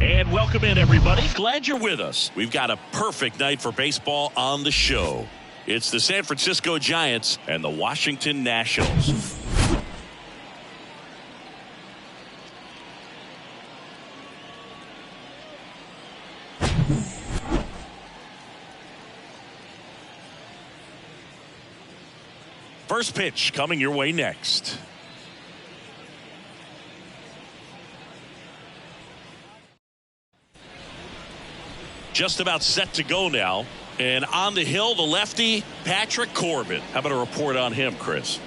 And welcome in, everybody. Glad you're with us. We've got a perfect night for baseball on the show. It's the San Francisco Giants and the Washington Nationals. First pitch coming your way next. Just about set to go now. And on the hill, the lefty, Patrick Corbin. How about a report on him, Chris?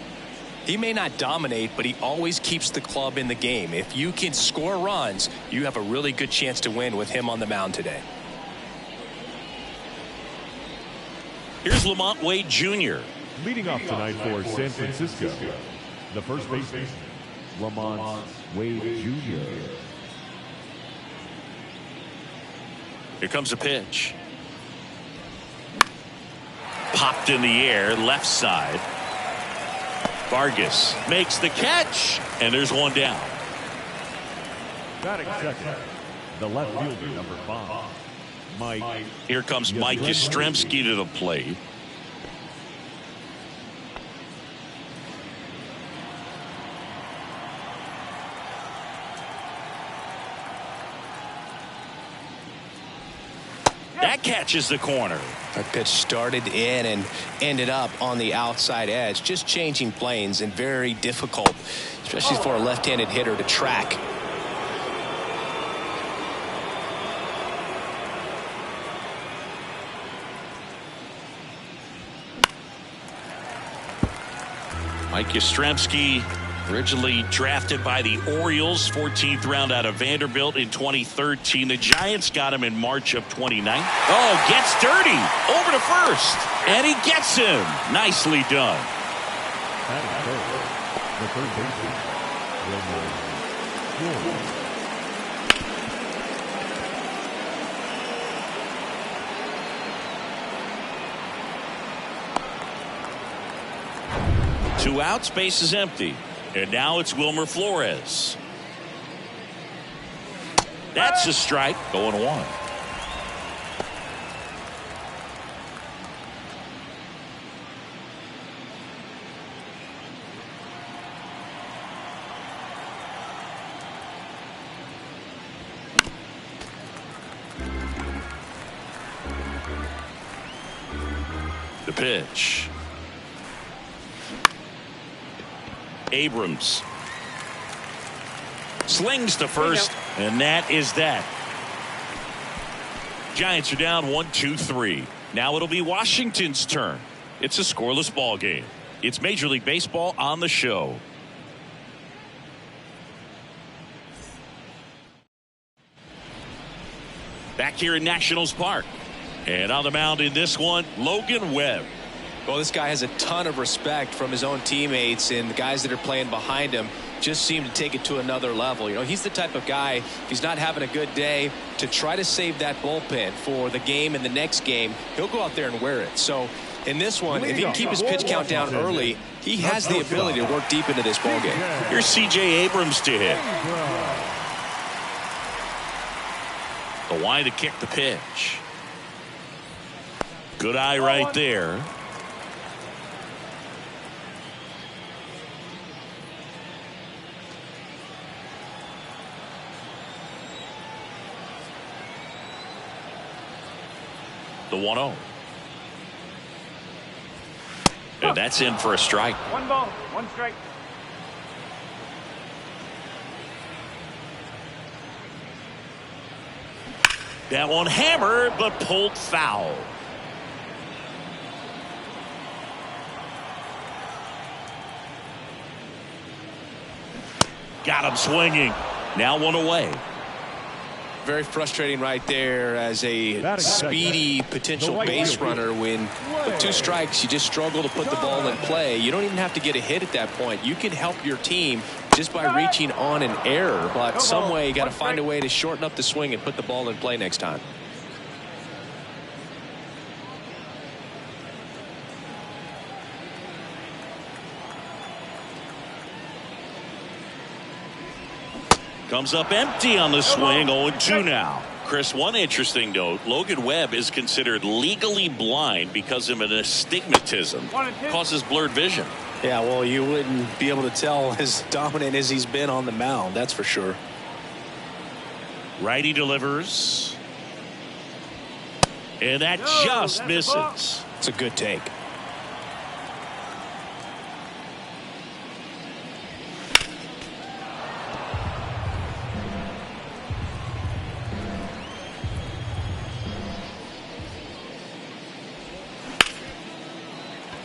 He may not dominate, but he always keeps the club in the game. If you can score runs, you have a really good chance to win with him on the mound today. Here's Lamont Wade Jr. Leading off tonight for San Francisco, the first baseman, Lamont Wade Jr. Here comes a pitch. Popped in the air, left side. Vargas makes the catch, and there's one down. Batting second, the left fielder, number 5, Mike. Here comes Mike Yastrzemski to the plate. That catches the corner. That pitch started in and ended up on the outside edge, just changing planes, and very difficult, especially for a left-handed hitter to track. Mike Yastrzemski, originally drafted by the Orioles, 14th round out of Vanderbilt in 2013. The Giants got him in March of 2019. Oh, gets dirty over to first, and he gets him. Nicely done. The third baseman, Wilmer. 2 outs, base is empty. And now it's Wilmer Flores. That's a strike, going 1. The pitch. Abrams slings to first, and that is that. Giants are down 1-2-3. Now it'll be Washington's turn. It's a scoreless ball game. It's Major League Baseball on the show. Back here in Nationals Park, and on the mound in this one, Logan Webb. Well, this guy has a ton of respect from his own teammates, and the guys that are playing behind him just seem to take it to another level. You know, he's the type of guy, if he's not having a good day, to try to save that bullpen for the game and the next game, he'll go out there and wear it. So in this one, if he can keep his pitch count down early, he has the ability to work deep into this ball game. Here's C.J. Abrams to hit. The line to kick the pitch. Good eye right there. The 1-0. And that's in for a strike. 1 ball, 1 strike. That one hammered, but pulled foul. Got him swinging. Now 1 away. Very frustrating right there as a speedy potential base runner. When with 2 strikes, you just struggle to put the ball in play. You don't even have to get a hit at that point. You can help your team just by reaching on an error. But some way, you got to find a way to shorten up the swing and put the ball in play next time. Comes up empty on the swing. 0-2 now. Chris, one interesting note, Logan Webb is considered legally blind because of an astigmatism. Causes blurred vision. Yeah, well, you wouldn't be able to tell as dominant as he's been on the mound, that's for sure. Righty delivers. And that just misses. It's a good take.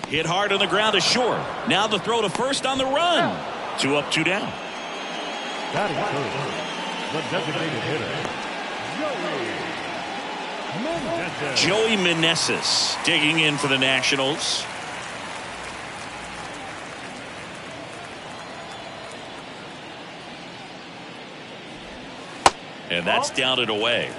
Hit hard on the ground to short. Now the throw to first on the run. 2 up, 2 down. Batting first, the designated hitter, Joey Meneses digging in for the Nationals. And that's down and away.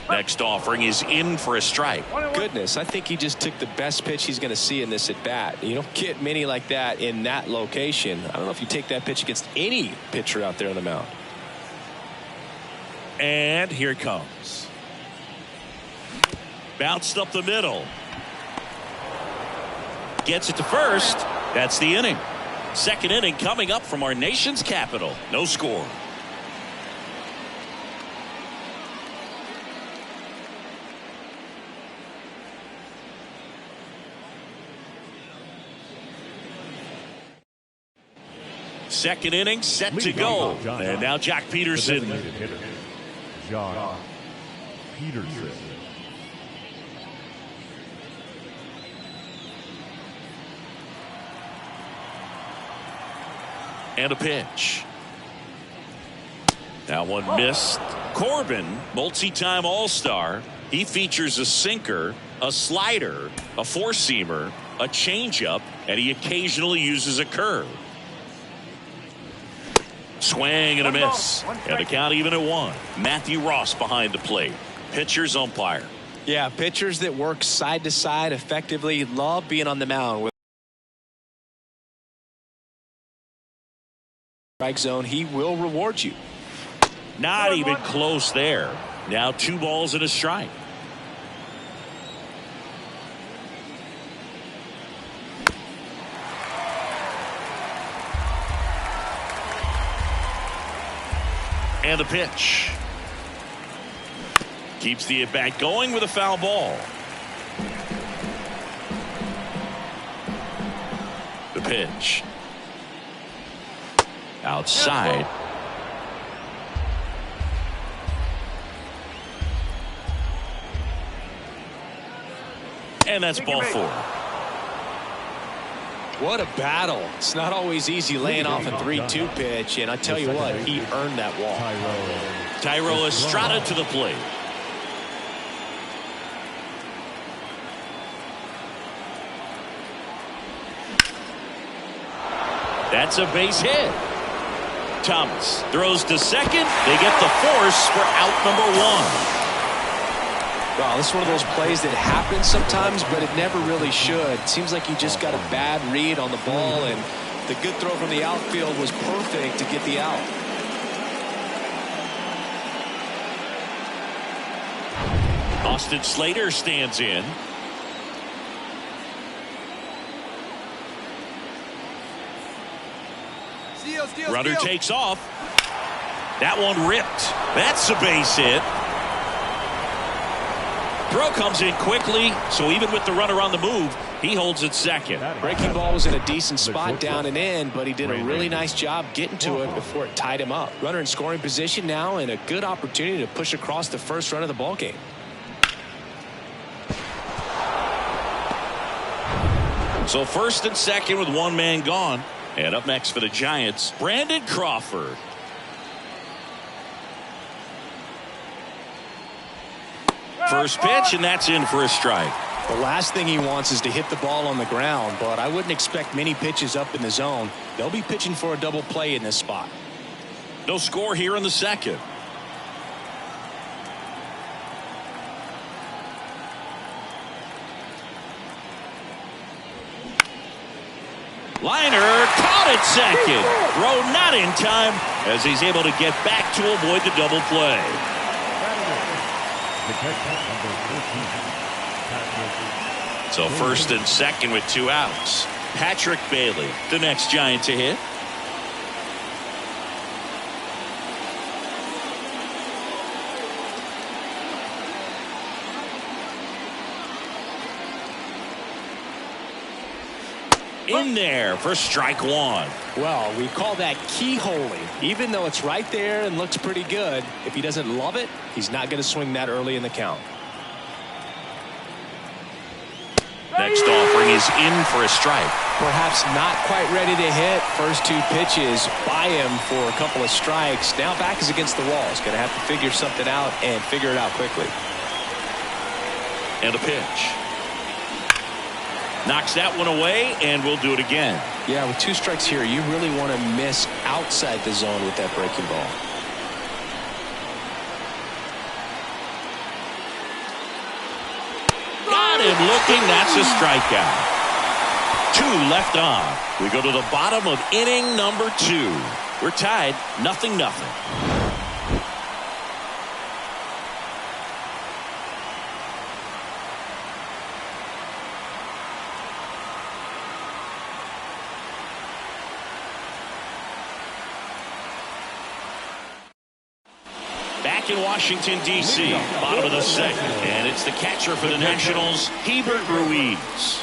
Next offering is in for a strike. Goodness, I think he just took the best pitch he's going to see in this at bat. You don't get many like that in that location. I don't know if you take that pitch against any pitcher out there on the mound. And here it comes. Bounced up the middle. Gets it to first. That's the inning. Second inning coming up from our nation's capital. No score. Second inning set to go. And now Jack Peterson. John Peterson. And a pitch. That one missed. Corbin, multi-time All-Star. He features a sinker, a slider, a four-seamer, a changeup, and he occasionally uses a curve. Swing and a miss. And the count even at 1. Matthew Ross behind the plate. Pitcher's umpire. Yeah, pitchers that work side to side effectively love being on the mound. With strike zone, he will reward you. Not even close there. Now 2 balls and a strike. And the pitch. Keeps the at-bat going with a foul ball. The pitch. Outside. And that's ball 4. What a battle. It's not always easy laying off a 3-2 pitch, and I tell you what, he earned that walk. Thairo Estrada to the plate. That's a base hit. Thomas throws to second. They get the force for out number 1. Wow, this is one of those plays that happens sometimes, but it never really should. Seems like he just got a bad read on the ball, and the good throw from the outfield was perfect to get the out. Austin Slater stands in. Runner takes off. That one ripped. That's a base hit. Throw comes in quickly, so even with the runner on the move, he holds it second. Breaking ball was in a decent spot down and in, but he did a really nice job getting to it before it tied him up. Runner in scoring position now, and a good opportunity to push across the first run of the ball game. So first and second with one man gone. And up next for the Giants, Brandon Crawford. First pitch, and that's in for a strike. The last thing he wants is to hit the ball on the ground, but I wouldn't expect many pitches up in the zone. They'll be pitching for a double play in this spot. No score here in the second. Liner caught at second. Throw not in time as he's able to get back to avoid the double play. So first and second with 2 outs. Patrick Bailey, the next Giant to hit. In there for strike one. Well, we call that keyholing. Even though it's right there and looks pretty good, if he doesn't love it, he's not going to swing that early in the count. Next offering is in for a strike. Perhaps not quite ready to hit. First 2 pitches by him for a couple of strikes. Now back is against the wall. He's going to have to figure something out and figure it out quickly. And a pitch. Knocks that one away, and we'll do it again. Yeah, with 2 strikes here, you really want to miss outside the zone with that breaking ball. Got him looking. That's a strikeout. 2 left on. We go to the bottom of inning number 2. We're tied 0-0. In Washington, D.C., bottom of the second, and it's the catcher for the Nationals, Hebert Ruiz.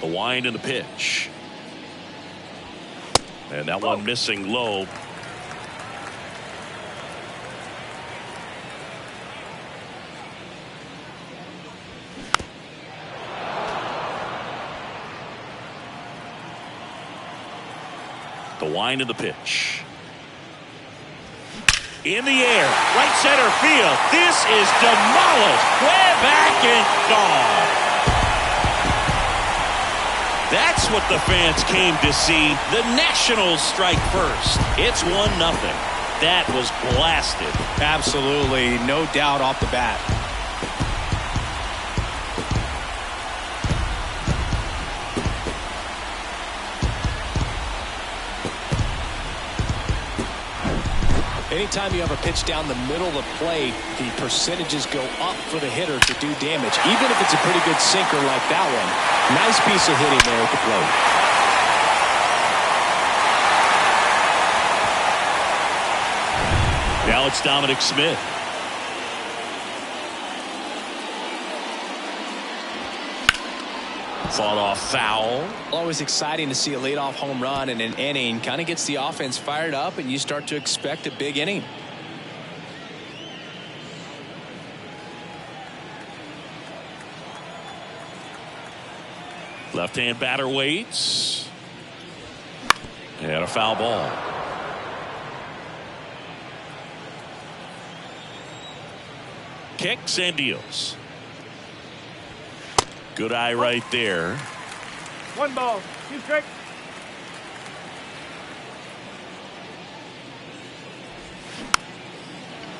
The wind and the pitch. And that one missing low. The wind of the pitch. In the air, right center field. This is demolished. Way back and gone. That's what the fans came to see. The Nationals strike first. It's 1-0. That was blasted. Absolutely, no doubt off the bat. Anytime you have a pitch down the middle of the plate, the percentages go up for the hitter to do damage, even if it's a pretty good sinker like that one. Nice piece of hitting there at the plate. Now it's Dominic Smith. Fought off foul. Always exciting to see a leadoff home run in an inning. Kind of gets the offense fired up, and you start to expect a big inning. Left-hand batter waits. And a foul ball. Kicks and deals. Good eye right there. 1 ball, 2 strikes.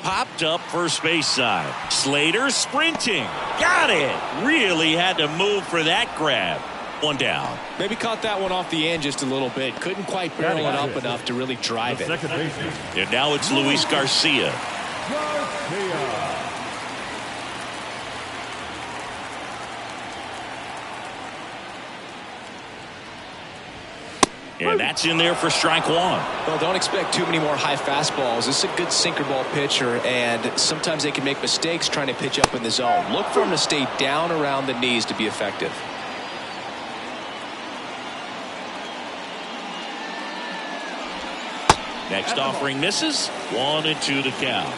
Popped up first base side. Slater sprinting. Got it. Really had to move for that grab. 1 down. Maybe caught that one off the end just a little bit. Couldn't quite barrel it up enough to really drive it. And now it's Luis Garcia. And that's in there for strike one. Well, don't expect too many more high fastballs. This is a good sinker ball pitcher, and sometimes they can make mistakes trying to pitch up in the zone. Look for him to stay down around the knees to be effective. Next offering misses. 1-2 the count.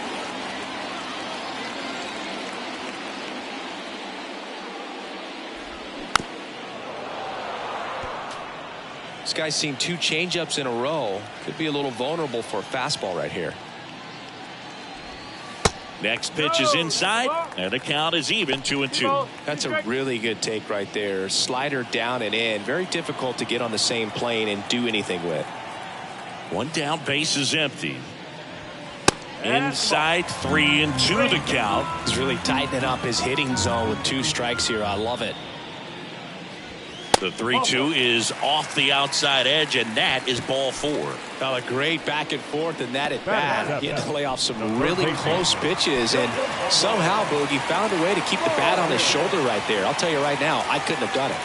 This guy's seen 2 changeups in a row. Could be a little vulnerable for a fastball right here. Next pitch is inside, and the count is even 2-2. That's a really good take right there. Slider down and in. Very difficult to get on the same plane and do anything with. One down, base is empty. Inside, 3-2 the count. He's really tightening up his hitting zone with 2 strikes here. I love it. The 3-2 is off the outside edge, and that is ball 4. Well, a great back and forth, and that at bat. He had to lay off some really close pitches, and somehow Boogie found a way to keep the bat on his shoulder right there. I'll tell you right now, I couldn't have done it.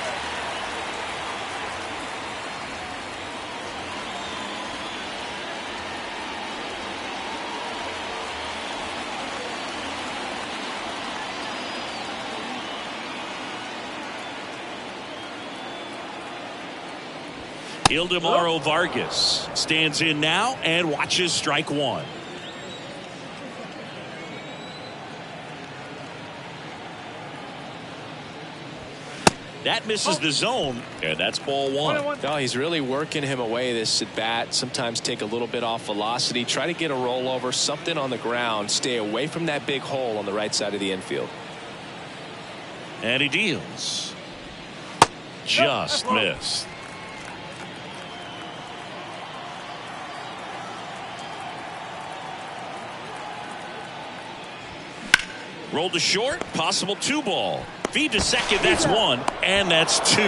Ildemaro Vargas stands in now and watches strike one. That misses the zone, and that's ball 1. No, he's really working him away this at bat. Sometimes take a little bit off velocity, try to get a rollover, something on the ground, stay away from that big hole on the right side of the infield. And he deals. Just missed. Rolled to short, possible 2 ball. Feed to second, that's 1, and that's 2.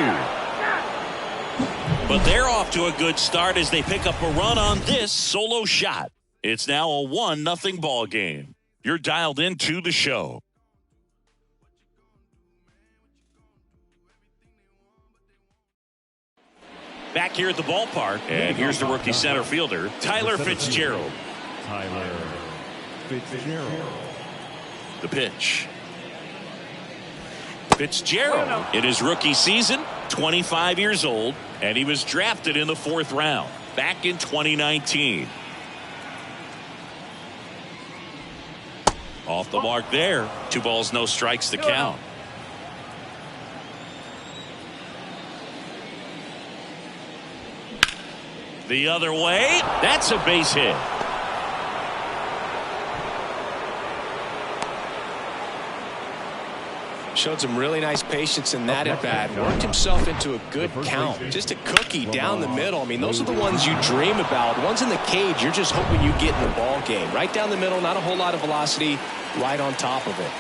But they're off to a good start as they pick up a run on this solo shot. It's now a 1-0 ball game. You're dialed into the show. Back here at the ballpark, and here's the rookie center fielder, Tyler Fitzgerald. Tyler Fitzgerald. The pitch. Fitzgerald in his rookie season, 25 years old, and he was drafted in the 4th round back in 2019. Off the mark there. 2 balls, no strikes to count. The other way. That's a base hit. Showed some really nice patience in that at bat. Worked himself into a good count. Just a cookie down the middle. I mean, those are the ones you dream about. Ones in the cage, you're just hoping you get in the ball game. Right down the middle, not a whole lot of velocity. Right on top of it.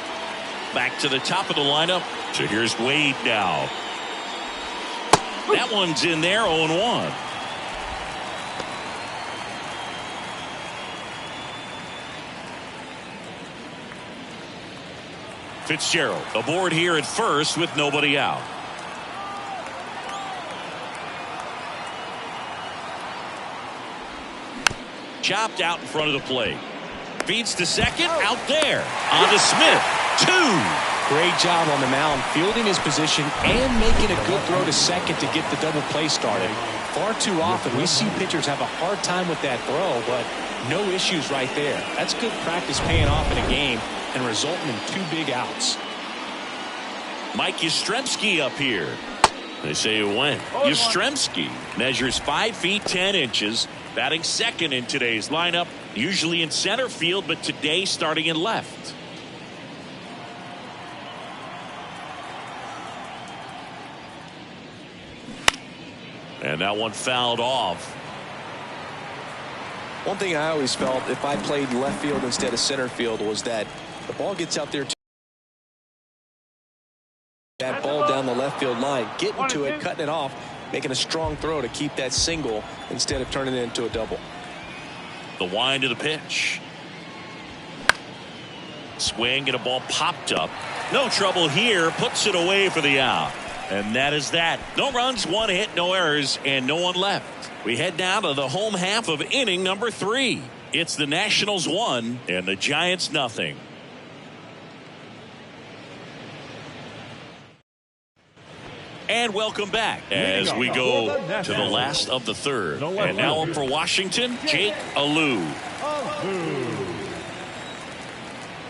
Back to the top of the lineup. So here's Wade now. That one's in there, 0-1. Fitzgerald aboard here at first with nobody out. Chopped out in front of the plate. Feeds to second, out there. On to Smith. 2. Great job on the mound, fielding his position and making a good throw to second to get the double play started. Far too often we see pitchers have a hard time with that throw, but no issues right there. That's good practice paying off in a game and resulting in 2 big outs. Mike Yastrzemski up here. They say when. Yastrzemski measures 5 feet 10 inches, batting second in today's lineup, usually in center field, but today starting in left. And that one fouled off. One thing I always felt if I played left field instead of center field was that the ball gets out there, that ball down the left field line, getting to it, cutting it off, making a strong throw to keep that single instead of turning it into a double. The wind of the pitch. Swing and a ball popped up. No trouble here. Puts it away for the out. And that is that. No runs, 1 hit, no errors, and no one left. We head down to the home half of inning number 3. It's the Nationals 1 and the Giants nothing. And welcome back as we go to the last of the third. And now up for Washington, Jake Alou.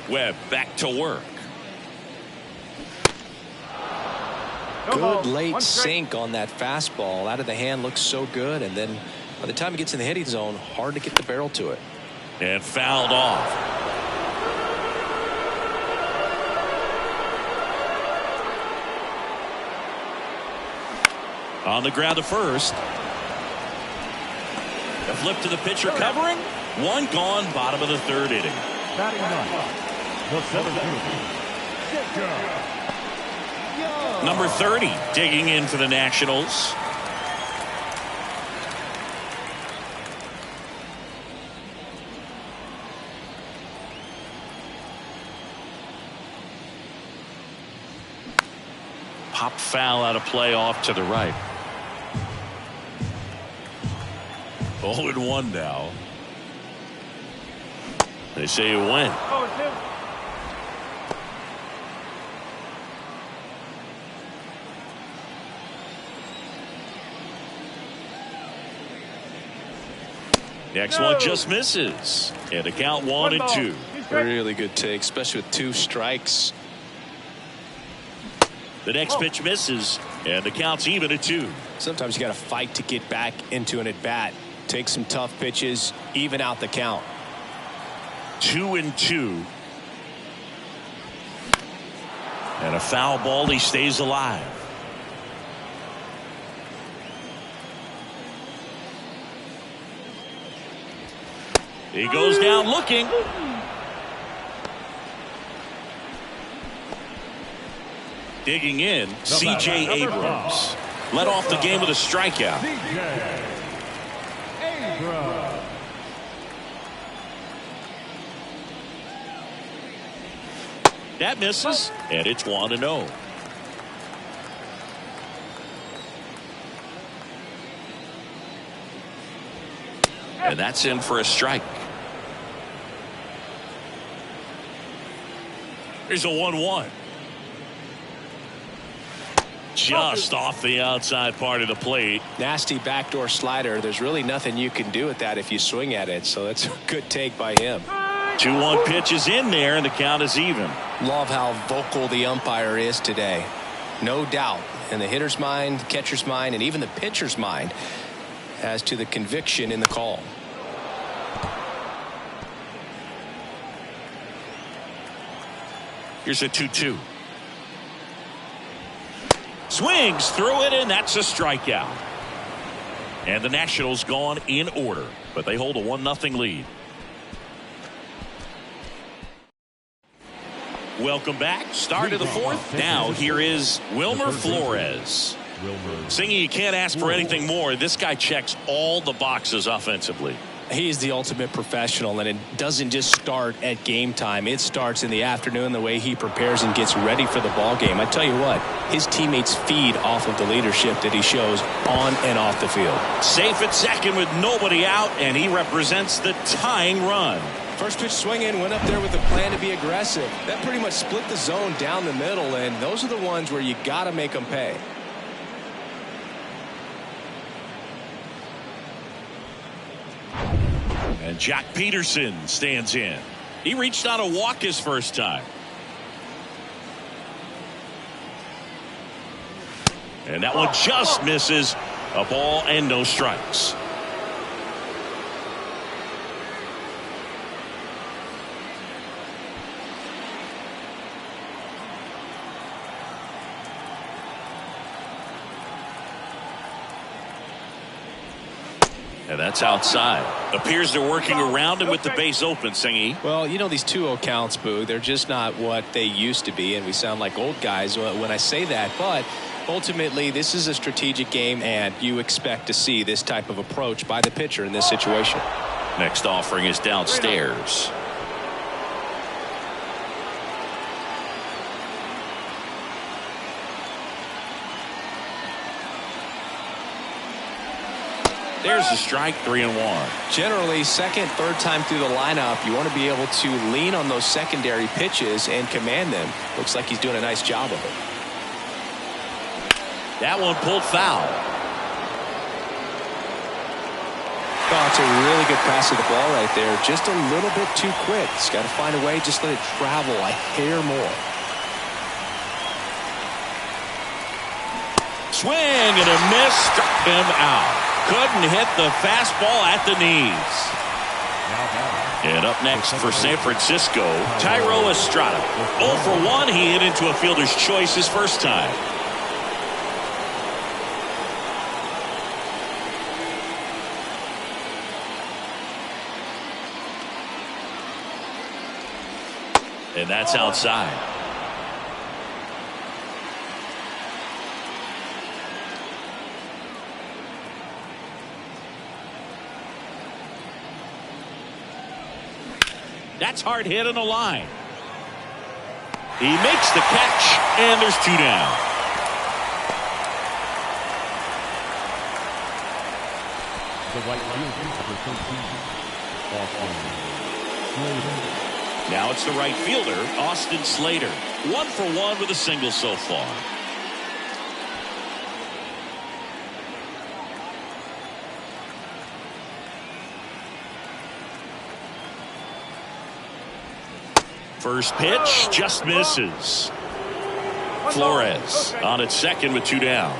Webb back to work. Good late sink on that fastball. Out of the hand looks so good, and then by the time it gets in the hitting zone, hard to get the barrel to it. And fouled off. On the ground to first. A flip to the pitcher covering. 1 gone, bottom of the 3rd inning. Batting ninth, the 7th. Number 30 digging in for the Nationals. Pop foul out of play off to the right. 0-1 now. They say you win. Next one just misses. And the count 1-2. Really good take, especially with 2 strikes. The next pitch misses, and the count's even at 2. Sometimes you got to fight to get back into an at-bat. Take some tough pitches, even out the count. 2-2. And a foul ball, he stays alive. He goes down looking. Digging in, C.J. Abrams. Led off the game with a strikeout. That misses, and it's 1-0. And that's in for a strike. Here's a 1-1. Just off the outside part of the plate. Nasty backdoor slider. There's really nothing you can do with that if you swing at it. So that's a good take by him. 2-1 pitch is in there, and the count is even. Love how vocal the umpire is today. No doubt in the hitter's mind, catcher's mind, and even the pitcher's mind as to the conviction in the call. Here's a 2-2. Swings through it, and that's a strikeout. And the Nationals gone in order, but they hold a 1-0 lead. Welcome back. Start of the 4th. Now here is Wilmer Flores. Singy, you can't ask for anything more. This guy checks all the boxes offensively. He's the ultimate professional, and it doesn't just start at game time. It starts in the afternoon, the way he prepares and gets ready for the ball game. I tell you what, his teammates feed off of the leadership that he shows on and off the field. Safe at second with nobody out, and he represents the tying run. First pitch swinging, went up there with a plan to be aggressive. That pretty much split the zone down the middle, and those are the ones where you got to make them pay. And Jack Peterson stands in. He reached out a walk his first time. And that one just misses. A ball and no strikes. And that's outside. Appears they're working around him with the base open, Singy. Well, you know, these 2-0 counts, Boo, they're just not what they used to be, and we sound like old guys when I say that. But ultimately, this is a strategic game, and you expect to see this type of approach by the pitcher in this situation. Next offering is downstairs. There's a strike, 3-1. Generally, second, third time through the lineup, you want to be able to lean on those secondary pitches and command them. Looks like he's doing a nice job of it. That one pulled foul. Oh, it's a really good pass of the ball right there. Just a little bit too quick. He's got to find a way. Just let it travel a hair more. Swing and a miss. Struck him out. Couldn't hit the fastball at the knees. And up next for San Francisco, Thairo Estrada. 0 for 1. He hit into a fielder's choice his first time. And that's outside. That's hard hit on the line. He makes the catch, and there's 2 down. The right fielder, number 13, Austin Slater. Now it's the right fielder, Austin Slater. 1 for 1 with a single so far. First pitch just misses. Flores on at second with 2 down.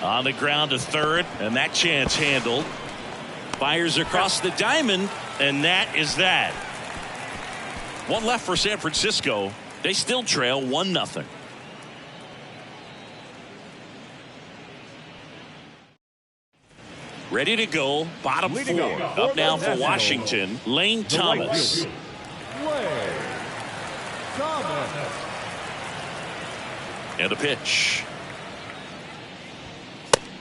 On the ground to third, and that chance handled. Fires across the diamond, and that is that. 1 left for San Francisco. They still trail 1-0. Ready to go, bottom 4. Up now for Washington, Lane Thomas. Lane Thomas. And a pitch.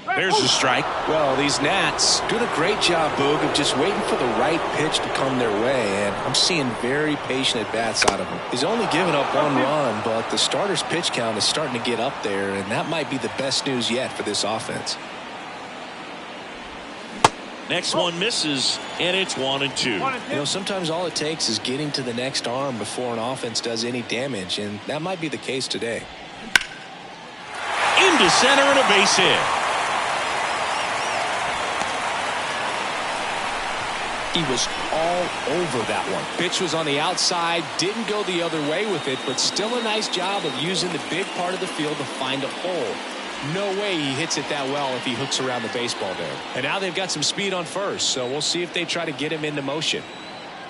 There's the strike. Well, these Nats doing a great job, Boog, of just waiting for the right pitch to come their way, and I'm seeing very patient at-bats out of him. He's only given up 1 run, but the starter's pitch count is starting to get up there, and that might be the best news yet for this offense. Next one misses, and it's 1-2. You know, sometimes all it takes is getting to the next arm before an offense does any damage, and that might be the case today. Into center and a base hit. He was all over that one. Pitch was on the outside, didn't go the other way with it, but still a nice job of using the big part of the field to find a hole. No way he hits it that well if he hooks around the baseball there. And now they've got some speed on first, so we'll see if they try to get him into motion.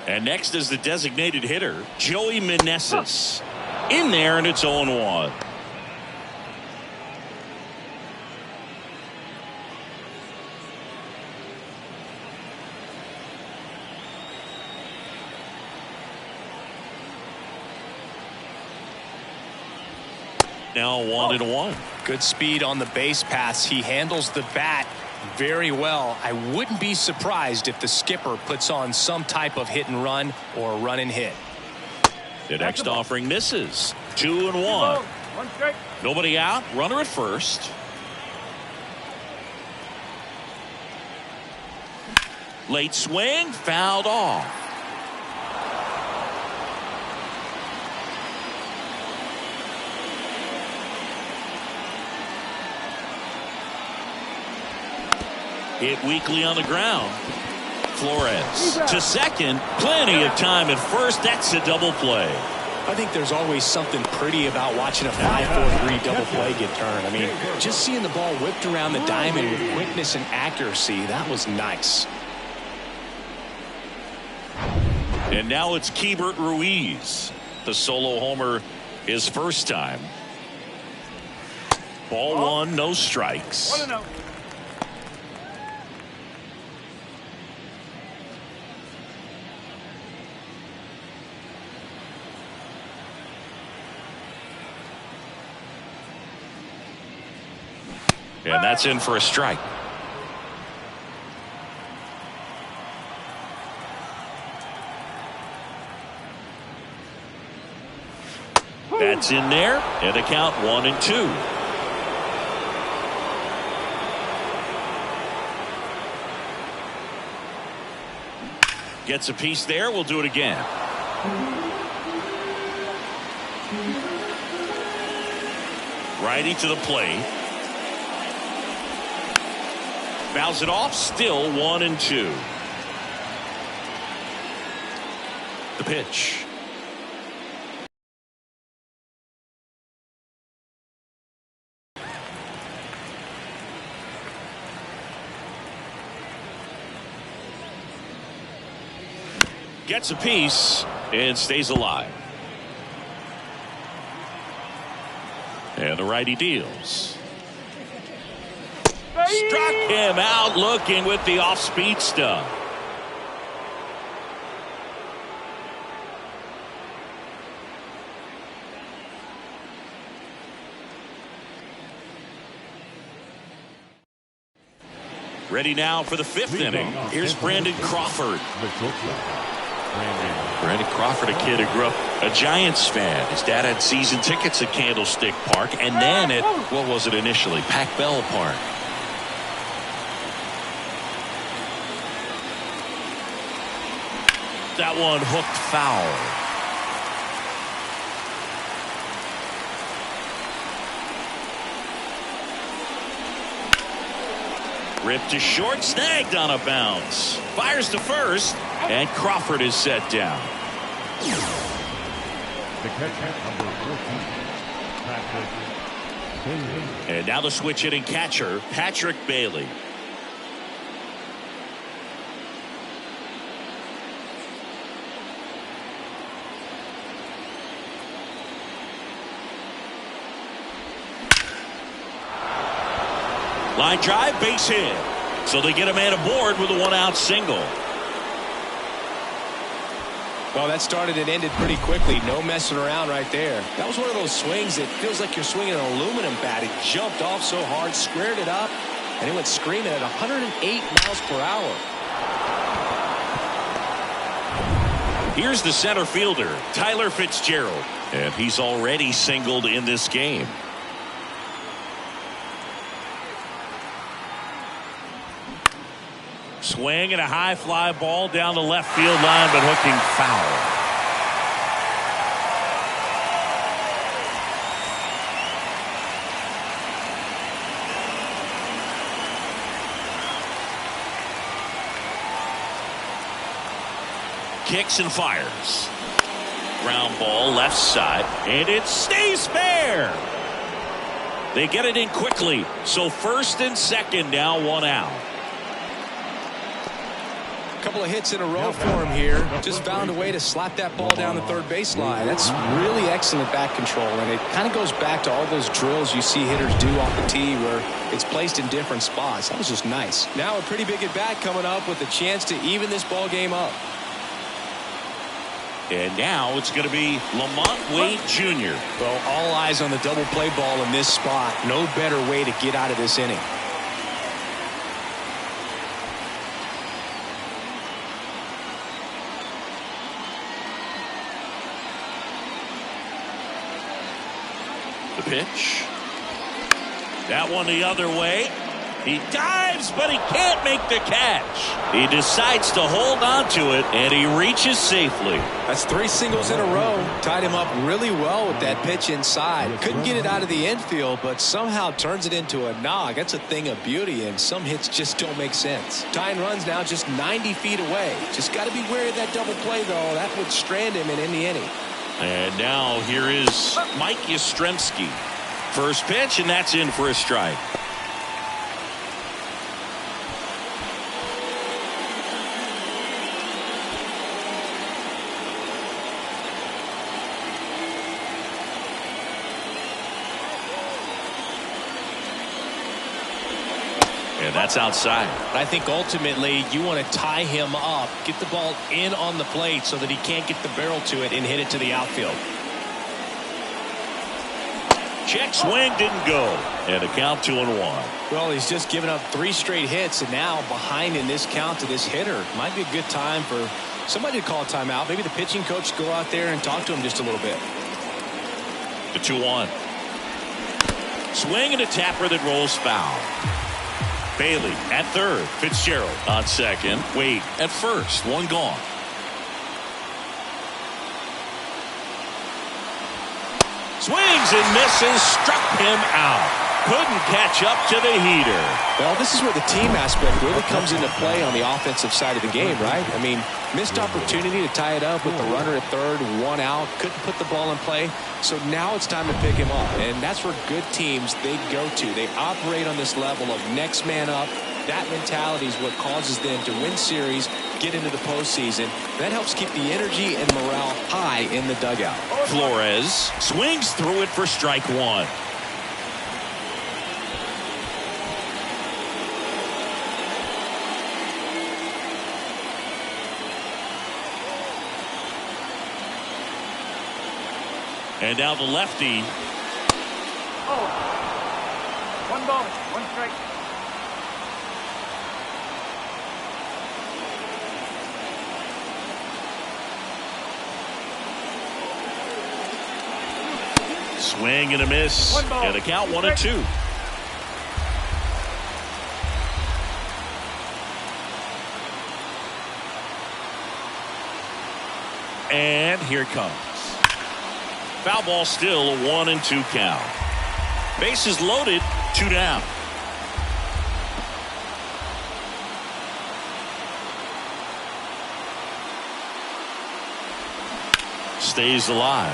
And next is the designated hitter, Joey Meneses. In there, and it's 0-1. Now 1-1. Good speed on the base paths. He handles the bat very well. I wouldn't be surprised if the skipper puts on some type of hit and run or run and hit. The next offering misses. 2-1. Nobody out. Runner at first. Late swing. Fouled off. Hit weakly on the ground. Flores to second. Plenty of time at first. That's a double play. I think there's always something pretty about watching a 5-4-3 double play get turned. I mean, just seeing the ball whipped around the diamond with quickness and accuracy, that was nice. And now it's Keibert Ruiz. The solo homer his first time. Ball 1, no strikes. 1-0. And that's in for a strike. That's in there, and the count 1-2. Gets a piece there. We'll do it again. Righty to the plate. Fouls it off. Still 1-2. The pitch. Gets a piece and stays alive. And the righty deals. Struck him out looking with the off-speed stuff. Ready now for the fifth inning. Here's Brandon Crawford. Brandon Crawford, a kid who grew up a Giants fan. His dad had season tickets at Candlestick Park and then at, what was it initially, Pac Bell Park. That one hooked foul. Ripped to short, snagged on a bounce. Fires to first, and Crawford is set down. The catcher, number 14, Patrick Bailey. And now the switch hitting catcher, Patrick Bailey. Line drive, base hit. So they get a man aboard with a one-out single. Well, that started and ended pretty quickly. No messing around right there. That was one of those swings that feels like you're swinging an aluminum bat. It jumped off so hard, squared it up, and it went screaming at 108 miles per hour. Here's the center fielder, Tyler Fitzgerald. And he's already singled in this game. Swing and a high fly ball down the left field line, but hooking foul. Kicks and fires. Ground ball left side, and it stays fair. They get it in quickly, so first and second now, one out. Couple of hits in a row for him here. Just found a way to slap that ball down the third baseline. That's really excellent bat control, and it kind of goes back to all those drills you see hitters do off the tee where it's placed in different spots. That was just nice. Now a pretty big at bat coming up with a chance to even this ball game up. And now it's going to be Lamont Wade Jr. Well, all eyes on the double play ball in this spot. No better way to get out of this inning. The pitch. That one the other way. He dives, but he can't make the catch. He decides to hold on to it, and he reaches safely. That's 3 singles in a row. Tied him up really well with that pitch inside. Couldn't get it out of the infield, but somehow turns it into a nog. That's a thing of beauty, and some hits just don't make sense. Tying runs now just 90 feet away. Just got to be wary of that double play, though. That would strand him and end the inning. And now here is Mike Yastrzemski. First pitch, and that's in for a strike. And that's outside. I think ultimately you want to tie him up, get the ball in on the plate so that he can't get the barrel to it and hit it to the outfield. Check swing, didn't go. And a count 2-1. Well, he's just given up 3 straight hits, and now behind in this count to this hitter. Might be a good time for somebody to call a timeout. Maybe the pitching coach go out there and talk to him just a little bit. The 2-1. Swing and a tapper that rolls foul. Bailey at third. Fitzgerald on second. Wade at first. One gone. Swings and misses. Struck him out. Couldn't catch up to the heater. Well, this is where the team aspect really comes into play on the offensive side of the game, right? I mean, missed opportunity to tie it up with the runner at third, one out, couldn't put the ball in play. So now it's time to pick him up. And that's where good teams, they go to. They operate on this level of next man up. That mentality is what causes them to win series, get into the postseason. That helps keep the energy and morale high in the dugout. Flores swings through it for strike one. And now the lefty. Oh. 1 ball, 1 strike. Swing and a miss. 1 ball. And a count 1-2. And here it comes. Foul ball, still a 1-2 count. Bases loaded, 2 down. Stays alive.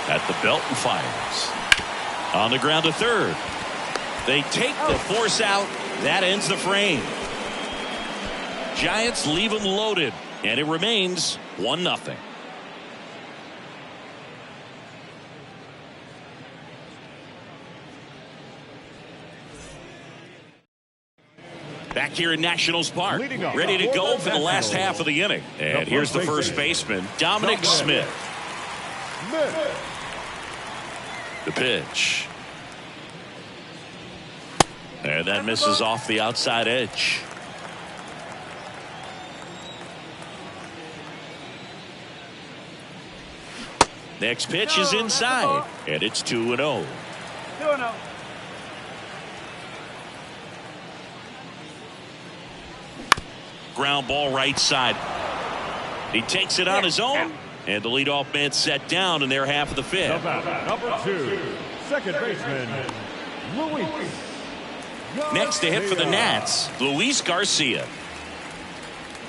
At the belt and fires. On the ground to third. They take the force out. That ends the frame. Giants leave them loaded, and it remains 1-0. Back here in Nationals Park, ready to go for the last half of the inning. And here's the first baseman, Dominic Smith. The pitch. And that misses off the outside edge. Next pitch is inside, and it's 2-0. 2-0. Ground ball right side. He takes it on his own, and the leadoff man set down in their half of the fifth. Number 2, second baseman, Luis. Next to hit for the Nats, Luis Garcia.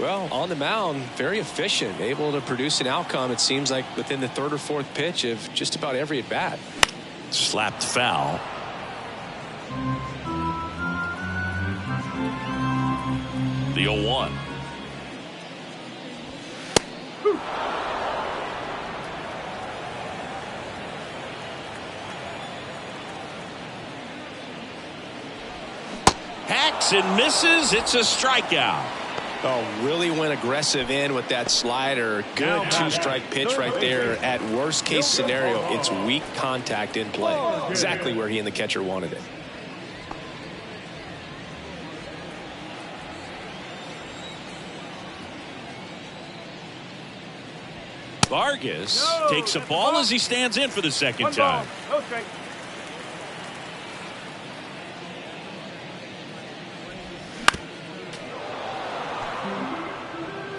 Well, on the mound, very efficient, able to produce an outcome, it seems like, within the third or fourth pitch of just about every at-bat. Slapped foul. The 0-1. Hacks and misses. It's a strikeout. Oh, really went aggressive in with that slider. Good 2-strike pitch right there. At worst case scenario, it's weak contact in play. Exactly where he and the catcher wanted it. Vargas takes a ball as he stands in for the second 1 ball, time. no strike.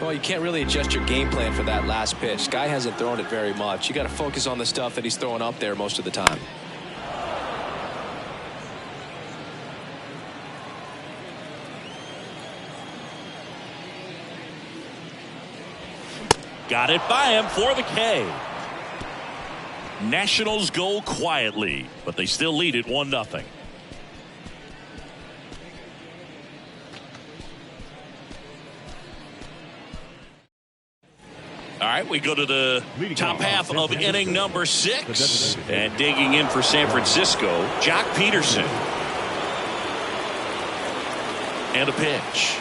Well, you can't really adjust your game plan for that last pitch. Guy hasn't thrown it very much. You got to focus on the stuff that he's throwing up there most of the time. Got it by him for the K. Nationals go quietly, but they still lead it 1-0. All right, we go to the top half of inning number 6. And digging in for San Francisco, Jock Peterson. And a pitch.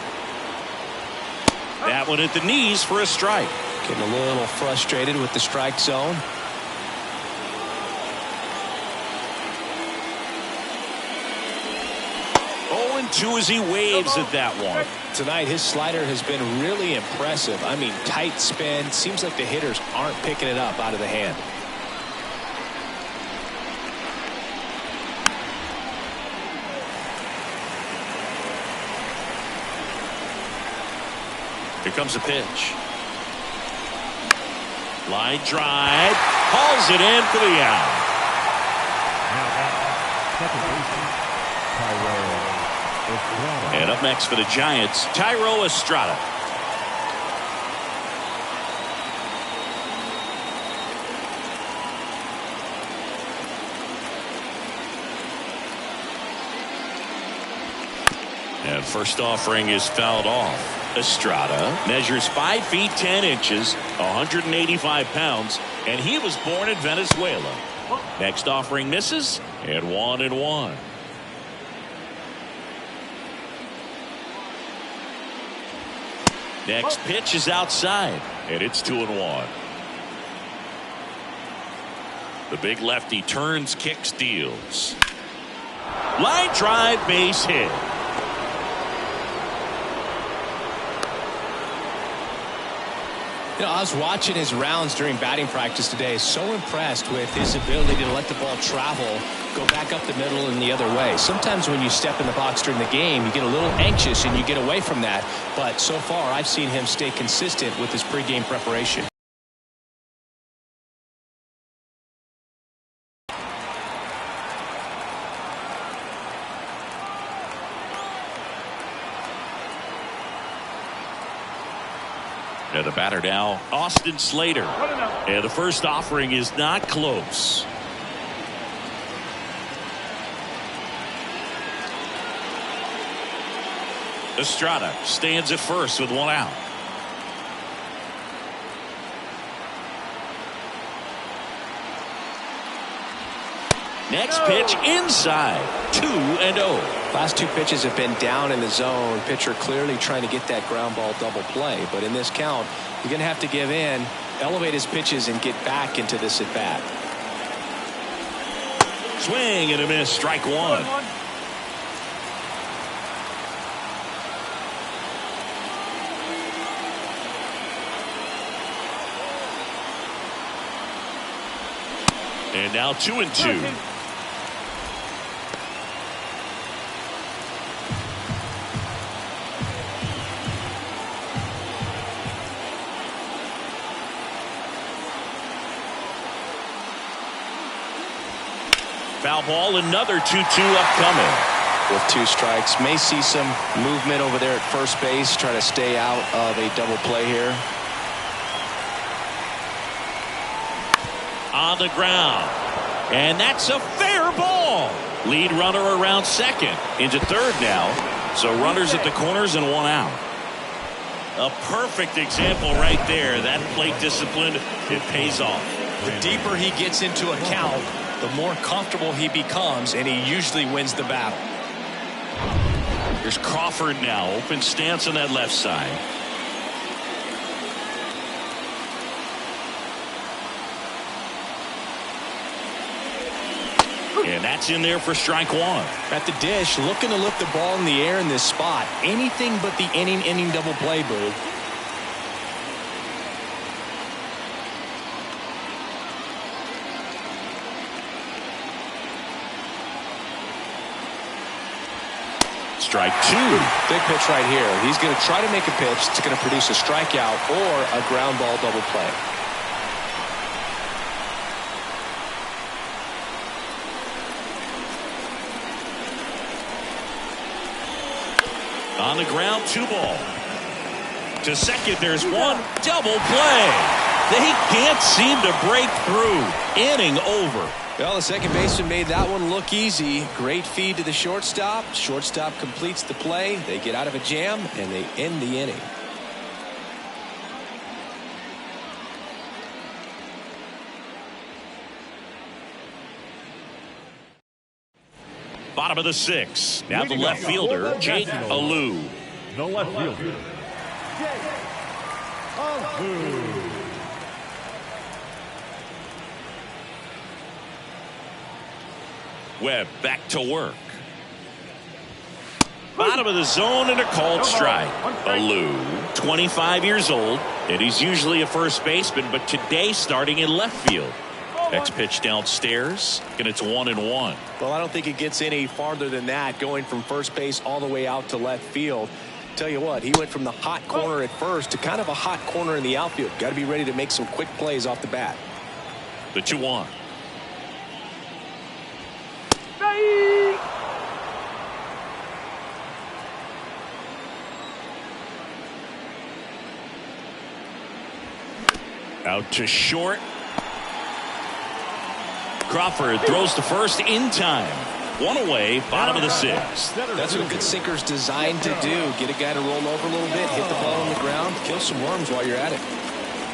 That one at the knees for a strike. Getting a little frustrated with the strike zone. 1-2 as he waves at that one. Tonight, his slider has been really impressive. I mean, tight spin. Seems like the hitters aren't picking it up out of the hand. Here comes a pitch. Line drive. Hauls it in for the out. And up next for the Giants, Thairo Estrada. And first offering is fouled off. Estrada measures 5 feet 10 inches, 185 pounds, and he was born in Venezuela. Next offering misses, and 1-1. Next pitch is outside, and it's 2-1. The big lefty turns, kicks, deals. Line drive, base hit. You know, I was watching his rounds during batting practice today. So impressed with his ability to let the ball travel, go back up the middle and the other way. Sometimes when you step in the box during the game, you get a little anxious and you get away from that. But so far, I've seen him stay consistent with his pregame preparation. And the batter now, Austin Slater. And the first offering is not close. Estrada stands at first with 1 out. Next pitch inside, 2-0. Last 2 pitches have been down in the zone. Pitcher clearly trying to get that ground ball double play. But in this count, you're going to have to give in, elevate his pitches, and get back into this at bat. Swing and a miss, strike 1. And now 2-2. Foul ball, another 2-2 upcoming. With 2 strikes, may see some movement over there at first base, try to stay out of a double play here. On the ground, and that's a fair ball. Lead runner around second, into third now, so runners at the corners and 1 out. A perfect example right there. That plate discipline, it pays off. The deeper he gets into a count, the more comfortable he becomes, and he usually wins the battle. Here's Crawford now, open stance on that left side. And that's in there for strike 1. At the dish, looking to lift the ball in the air in this spot. Anything but the inning double play, Boo. Strike 2. Big pitch right here. He's going to try to make a pitch that's going to produce a strikeout or a ground ball double play. On the ground, 2 ball. To second, there's 1 double play. They can't seem to break through. Inning over. Well, the second baseman made that one look easy. Great feed to the shortstop. Shortstop completes the play. They get out of a jam, and they end the inning. Bottom of the 6th. Now the left fielder, Jake Alou. The left fielder, Jake Alou. Webb back to work. By Bottom of the zone and a called strike. Alou, 25 years old, and he's usually a first baseman, but today starting in left field. Next pitch downstairs, and it's 1-1. Well, I don't think it gets any farther than that, going from first base all the way out to left field. Tell you what, he went from the hot corner at first to kind of a hot corner in the outfield. Got to be ready to make some quick plays off the bat. The 2-1. Out to short. Crawford throws to first in time. One away, bottom of the sixth. That's what a good sinker's designed to do. Get a guy to roll over a little bit, hit the ball on the ground, kill some worms while you're at it.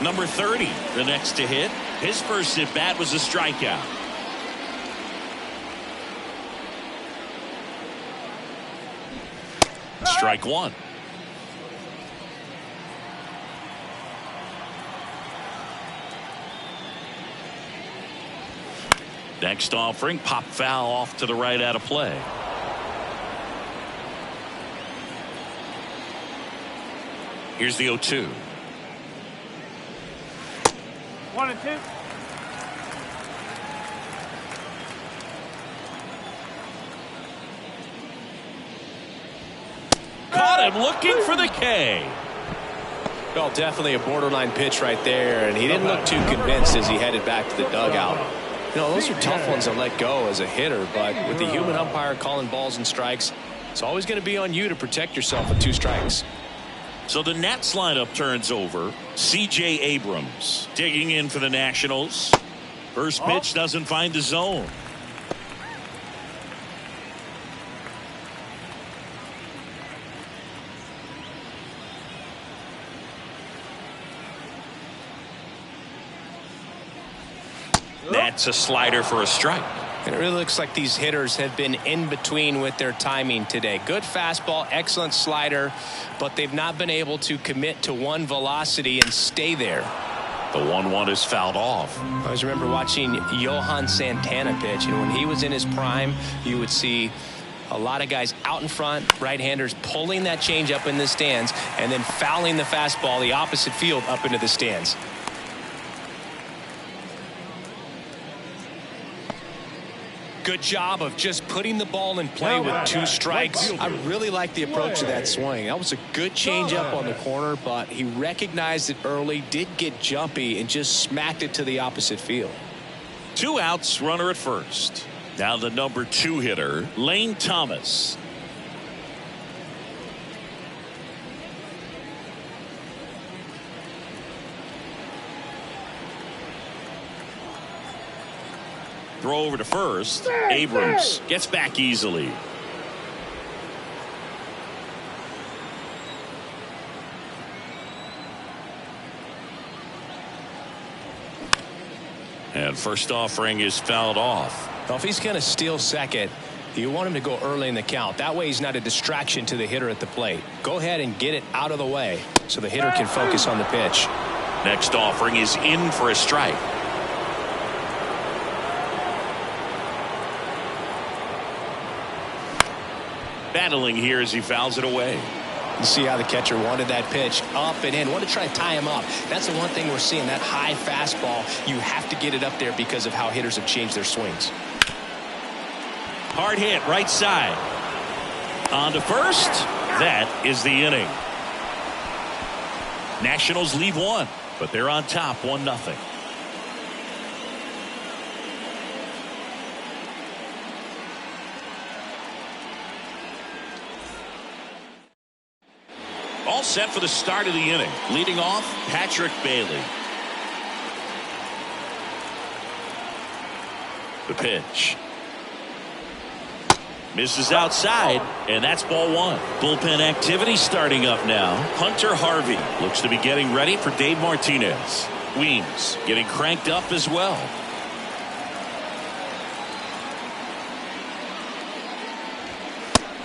Number 30, the next to hit. His first at bat was a strikeout. Strike one. Next offering, pop foul off to the right out of play. Here's the 0-2. 1-2. Caught him looking for the K. Well, definitely a borderline pitch right there, and he didn't look too convinced as he headed back to the dugout. You know, those are tough ones to let go as a hitter, but with the human umpire calling balls and strikes, it's always going to be on you to protect yourself with 2 strikes. So the Nats lineup turns over. C.J. Abrams digging in for the Nationals. First pitch doesn't find the zone. That's a slider for a strike. And it really looks like these hitters have been in between with their timing today. Good fastball, excellent slider, but they've not been able to commit to one velocity and stay there. The 1-1 is fouled off. I always remember watching Johan Santana pitch, and when he was in his prime, you would see a lot of guys out in front, right-handers pulling that change up in the stands and then fouling the fastball the opposite field up into the stands. Good job of just putting the ball in play with 2 strikes. I really like the approach of that swing. That was a good changeup on the corner, but he recognized it early, did get jumpy, and just smacked it to the opposite field. 2 outs, runner at first. Now the number 2 hitter, Lane Thomas. Throw over to first. Abrams gets back easily. And first offering is fouled off. Well, if he's going to steal second, you want him to go early in the count. That way he's not a distraction to the hitter at the plate. Go ahead and get it out of the way so the hitter can focus on the pitch. Next offering is in for a strike. Battling here as he fouls it away. You see how the catcher wanted that pitch up and in. Want to try to tie him up. That's the one thing we're seeing, that high fastball. You have to get it up there because of how hitters have changed their swings. Hard hit right side. On to first. That is the inning. Nationals leave 1, but they're on top 1-0. All set for the start of the inning. Leading off, Patrick Bailey. The pitch. Misses outside, and that's ball 1. Bullpen activity starting up now. Hunter Harvey looks to be getting ready for Dave Martinez. Weems getting cranked up as well.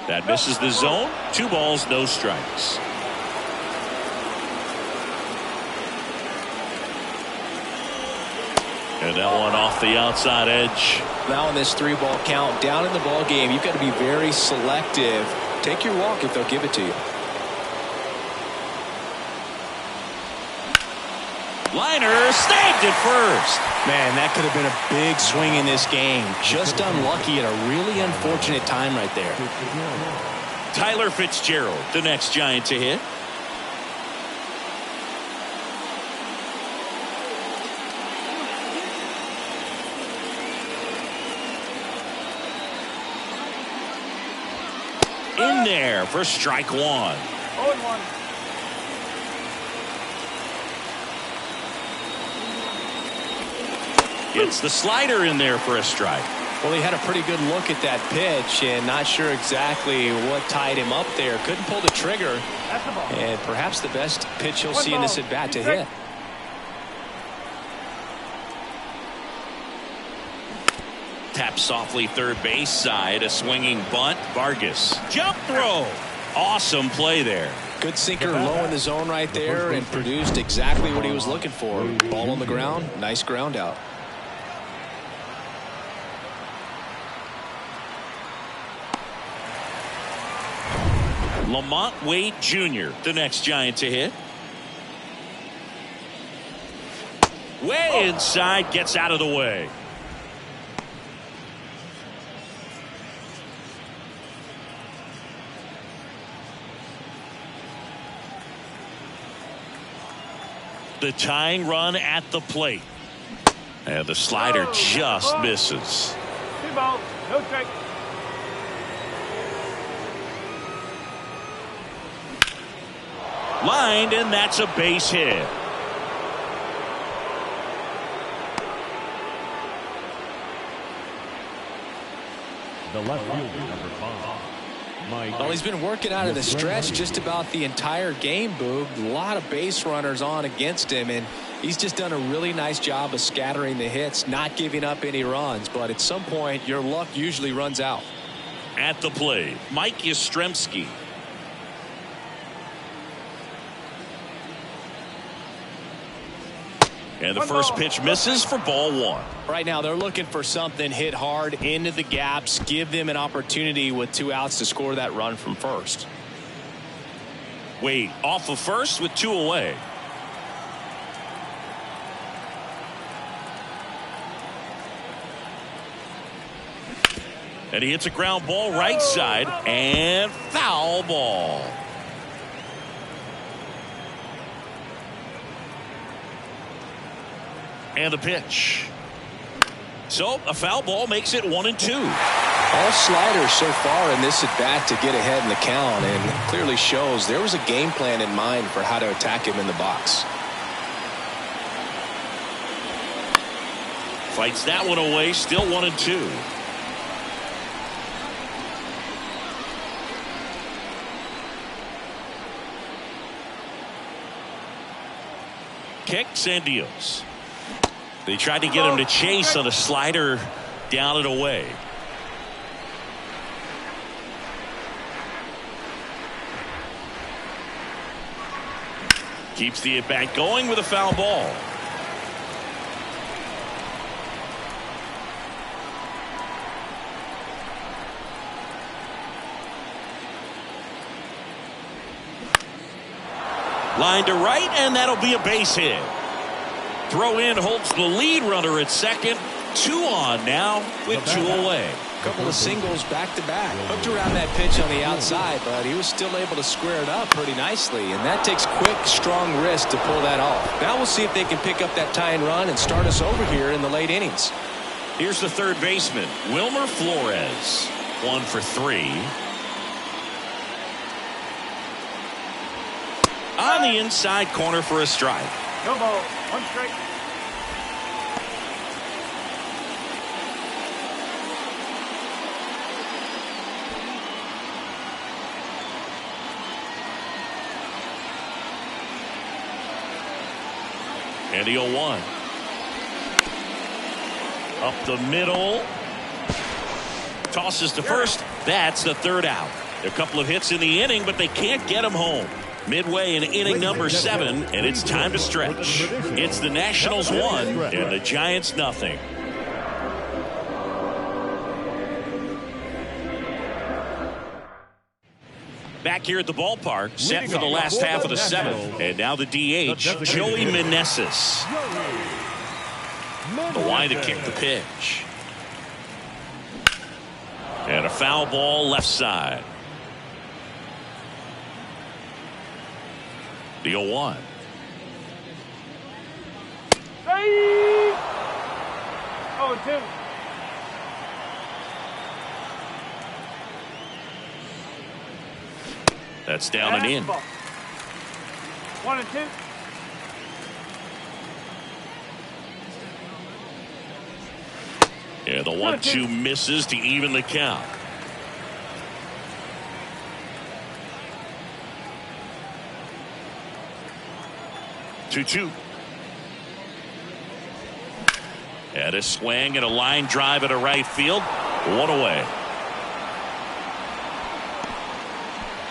That misses the zone. 2 balls, no strikes. And that one off the outside edge. Now in this 3-ball count, down in the ball game, you've got to be very selective take your walk if they'll give it to you. Liner snagged at first. Man, that could have been a big swing in this game. Just unlucky at a really unfortunate time right there. Tyler Fitzgerald, the next Giant to hit. In there for strike one. 0-1. Gets the slider in there for a strike. Well, he had a pretty good look at that pitch and not sure exactly what tied him up there. Couldn't pull the trigger. That's the ball. And perhaps the best pitch he'll One see in this ball. at bat to Strike. hit. Tap softly third base side. A swinging bunt. Vargas. Jump throw. Awesome play there. Good sinker low in the zone right there and produced exactly what he was looking for. Ball on the ground. Nice ground out. Lamont Wade Jr., the next Giant to hit. Way inside, gets out of the way. The tying run at the plate. And the slider just misses. 2 balls, no strike. Lined, and that's a base hit. The left fielder, number 5, Mike. Well, he's been working out of the stretch just about the entire game, Boog. A lot of base runners on against him, and he's just done a really nice job of scattering the hits, not giving up any runs. But at some point, your luck usually runs out. At the plate, Mike Yastrzemski. And the first pitch misses for ball one. Right now, they're looking for something hit hard into the gaps, give them an opportunity with 2 outs to score that run from first. Wade off of first with 2 away. And he hits a ground ball right side and foul ball. And the pitch. So a foul ball makes it 1-2. All sliders so far in this at bat to get ahead in the count, and clearly shows there was a game plan in mind for how to attack him in the box. Fights that one away, still 1-2. Kicks and deals. They tried to get him to chase on a slider down and away. Keeps the at-bat going with a foul ball. Line to right, and that'll be a base hit. Throw in holds the lead runner at second. 2 on now with 2 away. A couple of singles back to back. Hooked around that pitch on the outside, but he was still able to square it up pretty nicely, and that takes quick, strong wrist to pull that off. Now we'll see if they can pick up that tying run and start us over here in the late innings. Here's the third baseman, Wilmer Flores. 1 for 3. On the inside corner for a strike. No ball, 1 strike. And the 0-1. Up the middle. Tosses to first. That's the 3rd out. A couple of hits in the inning, but they can't get him home. Midway in inning number 7, and it's time to stretch. It's the Nationals 1 and the Giants nothing. back here at the ballpark, set for the last half of the seventh. And now the DH, Joey Meneses. The line to kick the pitch. And a foul ball left side. The 0-1. Hey! 0-2. That's down and in. 1-2. Yeah, the 1-2 misses to even the count. Two. And a swing and a line drive at a right field. One away.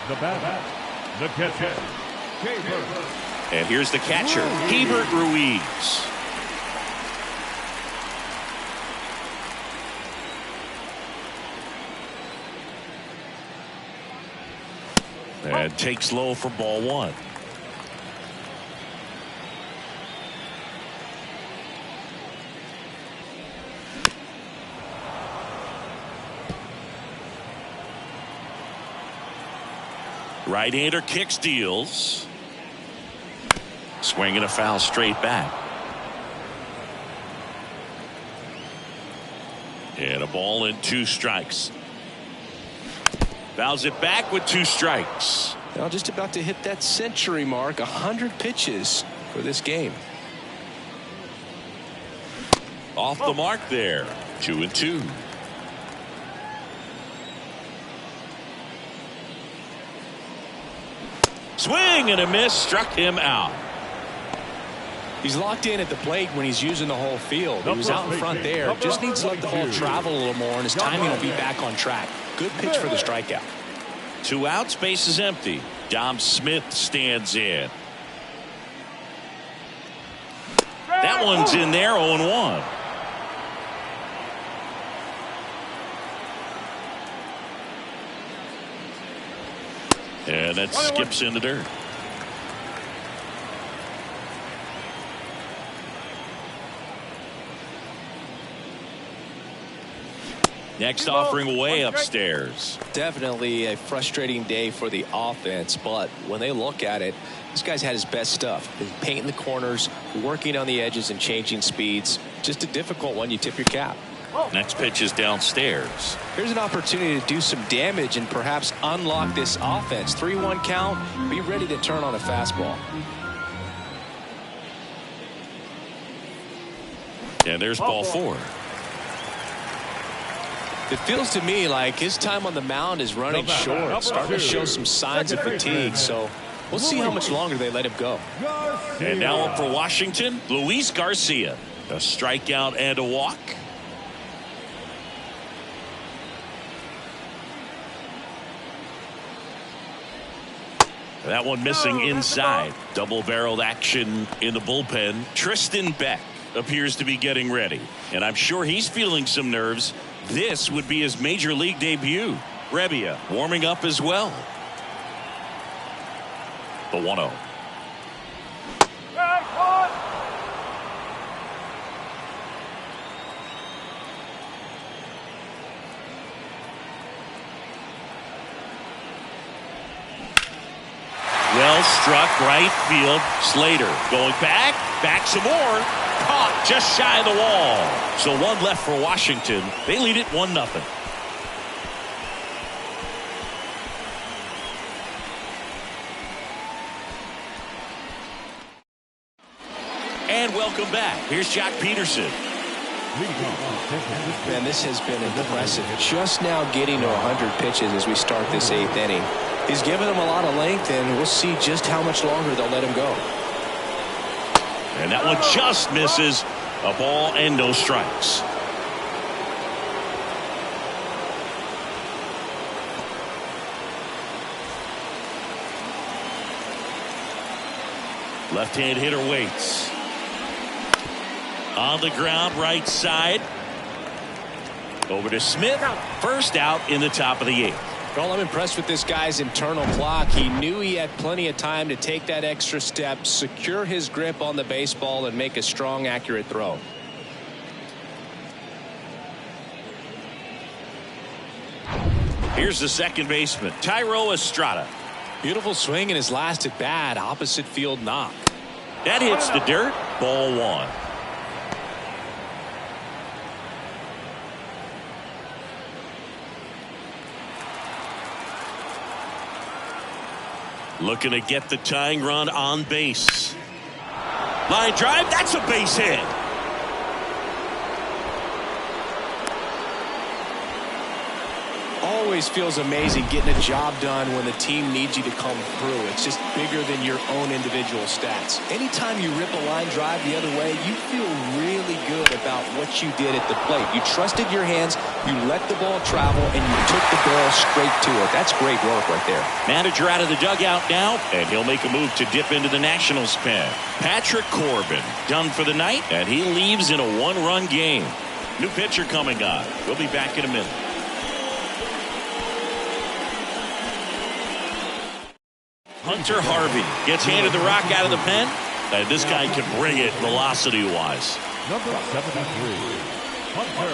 The batter, the catcher, And here's the catcher, Hebert Ruiz. And takes low for ball one. Right-hander kicks, deals. Swinging a foul straight back. And a ball and 2 strikes. Fouls it back with 2 strikes. Now just about to hit that century mark. 100 pitches for this game. Off the mark there. 2-2. Swing and a miss, struck him out. He's locked in at the plate when he's using the whole field. He was out in front there. Just needs to let the ball travel a little more, and his timing will be back on track. Good pitch for the strikeout. 2 outs, base is empty. Dom Smith stands in. That one's in there, 0-1. And that skips in the dirt. Next offering away upstairs. Definitely a frustrating day for the offense, but when they look at it, this guy's had his best stuff. He's painting the corners, working on the edges and changing speeds. Just a difficult one. You tip your cap. Next pitch is downstairs. Here's an opportunity to do some damage and perhaps unlock this offense. 3-1 count. Be ready to turn on a fastball. And there's ball 4. It feels to me like his time on the mound is running short, starting to show some signs of fatigue. So we'll see how much longer they let him go. And now up for Washington, Luis Garcia. A strikeout and a walk. That one missing inside. Double-barreled action in the bullpen. Tristan Beck appears to be getting ready. And I'm sure he's feeling some nerves. This would be his major league debut. Rebbia warming up as well. The 1-0. Well struck right field. Slater going back some more. Caught just shy of the wall. So 1 left for Washington. They lead it 1-0. And welcome back. Here's Jock Peterson. Man, this has been impressive. Just now getting to 100 pitches as we start this 8th inning. He's given them a lot of length, and we'll see just how much longer they'll let him go. And that one just misses. A ball and no strikes. Left-hand hitter waits. On the ground, right side. Over to Smith. First out in the top of the 8th. Well, I'm impressed with this guy's internal clock. He knew he had plenty of time to take that extra step, secure his grip on the baseball, and make a strong, accurate throw. Here's the second baseman, Thairo Estrada. Beautiful swing in his last at bat. Opposite field knock. That hits the dirt. Ball one. Looking to get the tying run on base. Line drive. That's a base hit. Always feels amazing getting a job done when the team needs you to come through. It's just bigger than your own individual stats. Anytime you rip a line drive the other way, you feel really good about what you did at the plate. You trusted your hands, you let the ball travel, and you took the ball straight to it. That's great work right there. Manager out of the dugout now, and he'll make a move to dip into the Nationals pen. Patrick Corbin done for the night, and he leaves in a one-run game. New pitcher coming on. We'll be back in a minute. Hunter Harvey gets handed the rock out of the pen. And this guy can bring it velocity-wise. Number 73, Hunter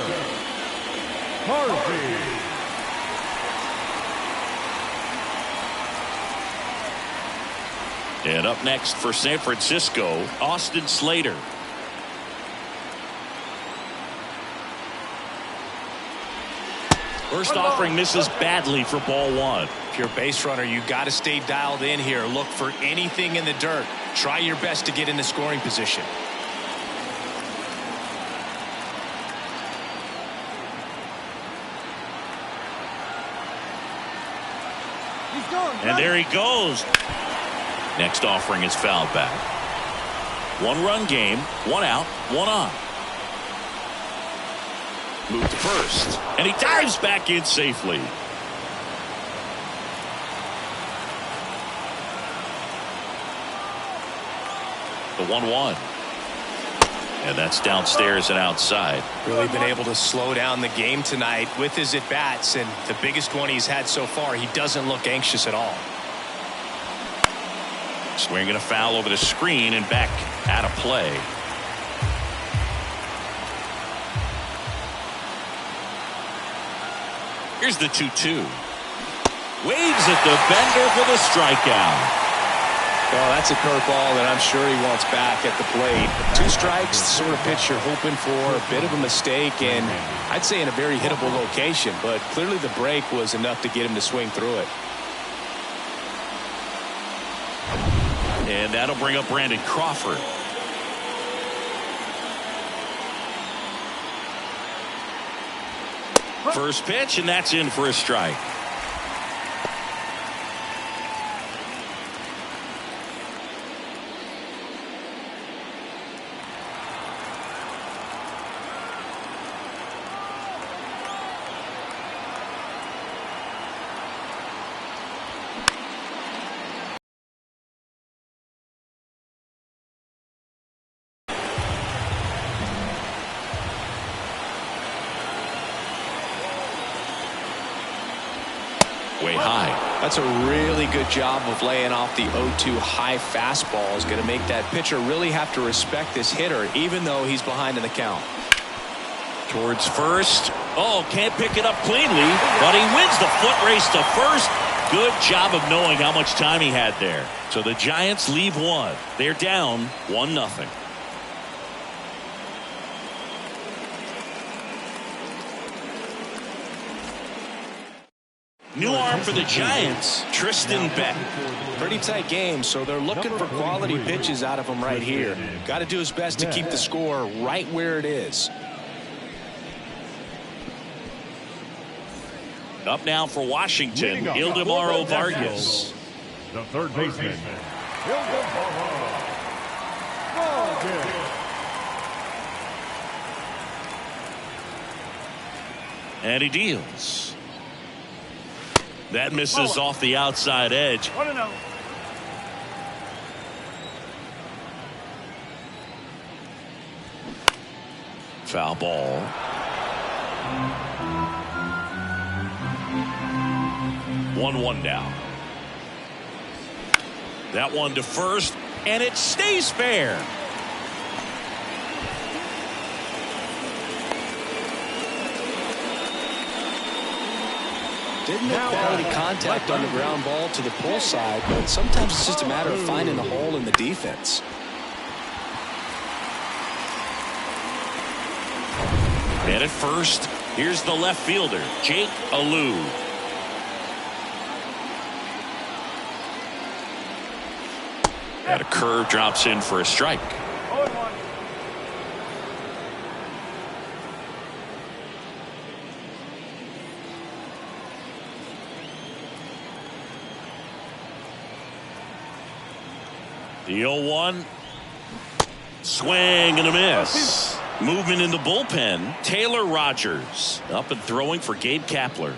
Harvey. And up next for San Francisco, Austin Slater. First offering misses badly for ball one. If you're a base runner, you got to stay dialed in here. Look for anything in the dirt. Try your best to get in the scoring position. And there he goes. Next offering is fouled back. One-run game, one out, one on. Move to first, and he dives back in safely. The 1-1. And that's downstairs and outside. Really been able to slow down the game tonight with his at-bats, and the biggest one he's had so far. He doesn't look anxious at all. Swinging a foul over the screen and back out of play. Here's the 2-2. Waves at the bender for the strikeout. Well, that's a curveball that I'm sure he wants back at the plate. 2 strikes, the sort of pitch you're hoping for. A bit of a mistake, and I'd say in a very hittable location, but clearly the break was enough to get him to swing through it. And that'll bring up Brandon Crawford. First pitch, and that's in for a strike. Way high. That's a really good job of laying off the 0-2 high fastball. Is going to make that pitcher really have to respect this hitter, even though he's behind in the count. Towards first. Oh, can't pick it up cleanly, but he wins the foot race to first. Good job of knowing how much time he had there. So the Giants leave one. They're down 1-0. New arm for the Giants, Tristan Beck. Pretty tight game, so they're looking for quality pitches out of him right here. Got to do his best to keep the score right where it is. Up now for Washington, Ildemaro Vargas. The third baseman, Ildemaro Vargas. And he deals. That misses off the outside edge. 1-0. Foul ball. 1-1 now. That one to first, and it stays fair. Didn't make quality contact on the ground ball to the pull side, but sometimes it's just a matter of finding the hole in the defense. And at first, here's the left fielder, Jake Alou. And a curve drops in for a strike. 0-1. The 0-1. Swing and a miss. Movement in the bullpen. Taylor Rogers up and throwing for Gabe Kapler.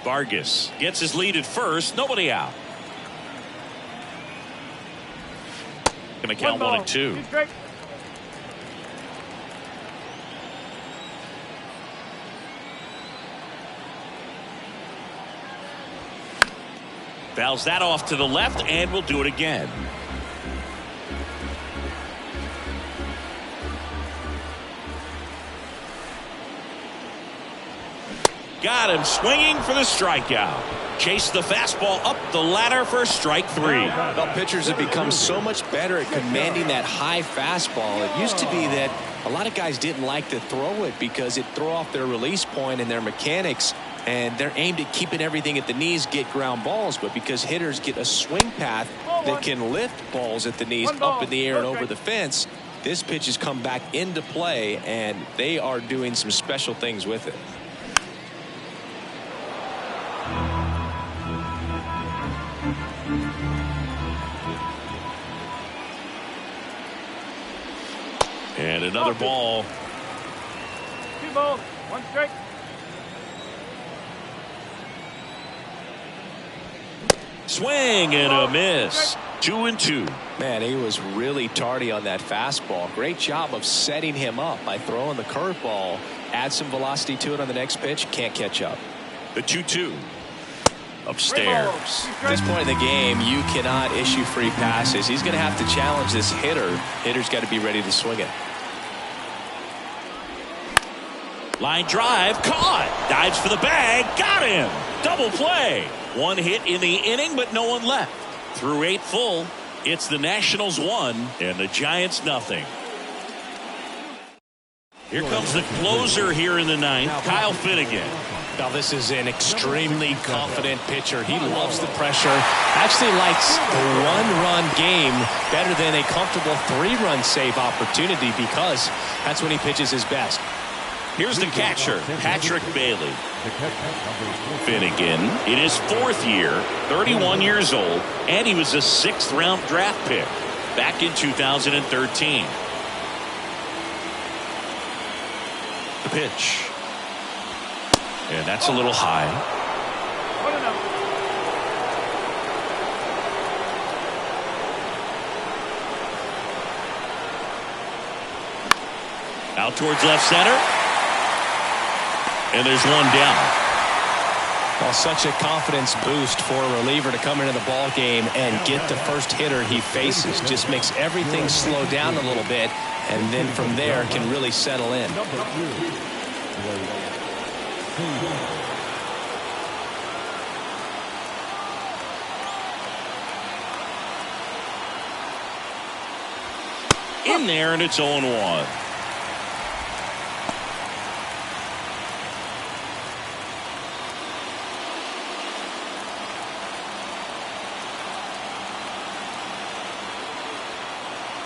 Vargas gets his lead at first. Nobody out. Going to count 1-2. Fouls that off to the left, and we'll do it again. Got him swinging for the strikeout. Chase the fastball up the ladder for strike 3. Well, pitchers have become so much better at commanding that high fastball. It used to be that a lot of guys didn't like to throw it because it'd throw off their release point and their mechanics. And they're aimed at keeping everything at the knees, get ground balls. But because hitters get a swing path that can lift balls at the knees up in the air and over the fence, this pitch has come back into play, and they are doing some special things with it. And another ball. 2 balls, 1 strike. Swing and a miss. 2-2. Man, he was really tardy on that fastball. Great job of setting him up by throwing the curveball. Add some velocity to it on the next pitch. Can't catch up. The 2-2. Upstairs. At this point in the game, you cannot issue free passes. He's going to have to challenge this hitter. Hitter's got to be ready to swing it. Line drive, caught. Dives for the bag, got him. Double play. 1 hit in the inning, but no one left. Through 8 full, it's the Nationals 1 and the Giants nothing. Here comes the closer here in the 9th, Kyle Finnegan. Now this is an extremely confident pitcher. He loves the pressure. Actually likes the 1-run game better than a comfortable 3-run save opportunity because that's when he pitches his best. Here's the catcher, Patrick Bailey. Finnegan in his 4th year, 31 years old, and he was a 6th-round draft pick back in 2013. The pitch. And that's a little high. 1-0. Out towards left center. And there's one down. Well, such a confidence boost for a reliever to come into the ball game and get the first hitter he faces. Just makes everything slow down a little bit, and then from there can really settle in. In there, and it's 0-1.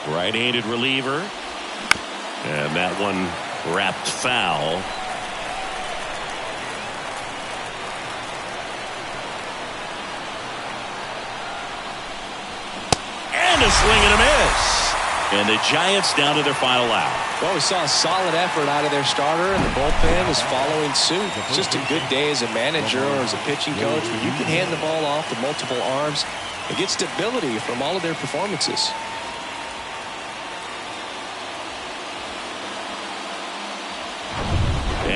Right-handed reliever. And that one wrapped foul. And a swing and a miss. And the Giants down to their final out. Well, we saw a solid effort out of their starter, and the bullpen is following suit. It's just a good day as a manager or as a pitching coach when you can hand the ball off to multiple arms and get stability from all of their performances.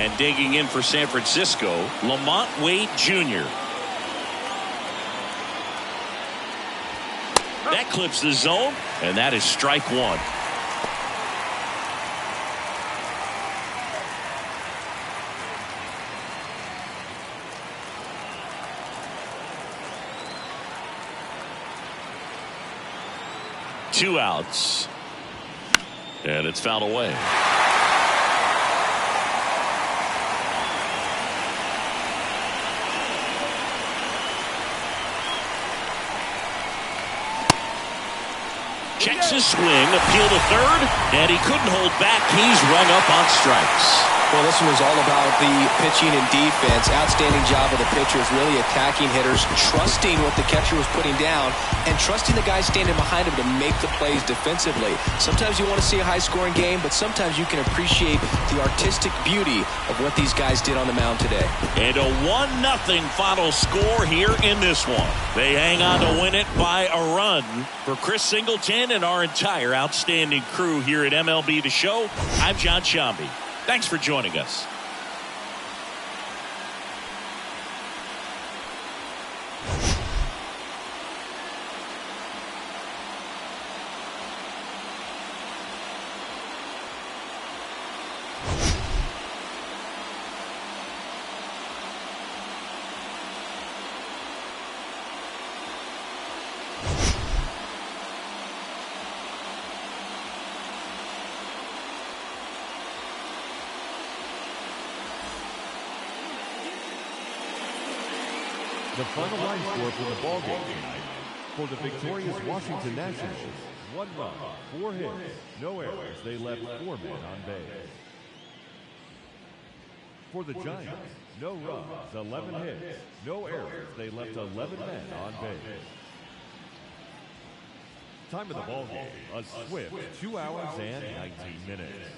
And digging in for San Francisco, Lamont Wade Jr. That clips the zone, and that is strike one. Two outs. And it's fouled away. Checks his swing, appeal to third, and he couldn't hold back. He's rung up on strikes. Well, this one was all about the pitching and defense. Outstanding job of the pitchers, really attacking hitters, trusting what the catcher was putting down, and trusting the guy standing behind him to make the plays defensively. Sometimes you want to see a high-scoring game, but sometimes you can appreciate the artistic beauty of what these guys did on the mound today. And a 1-0 final score here in this one. They hang on to win it by a run. For Chris Singleton and our entire outstanding crew here at MLB The Show, I'm John Shambi. Thanks for joining us. The final line score for the ballgame tonight for the victorious Washington Nationals: 1 run, 4 hits, no errors. They left 4 men on base. For the Giants, no runs, 11 hits, no errors. They left 11 men on base. Time of the ballgame: a swift 2 hours and 19 minutes.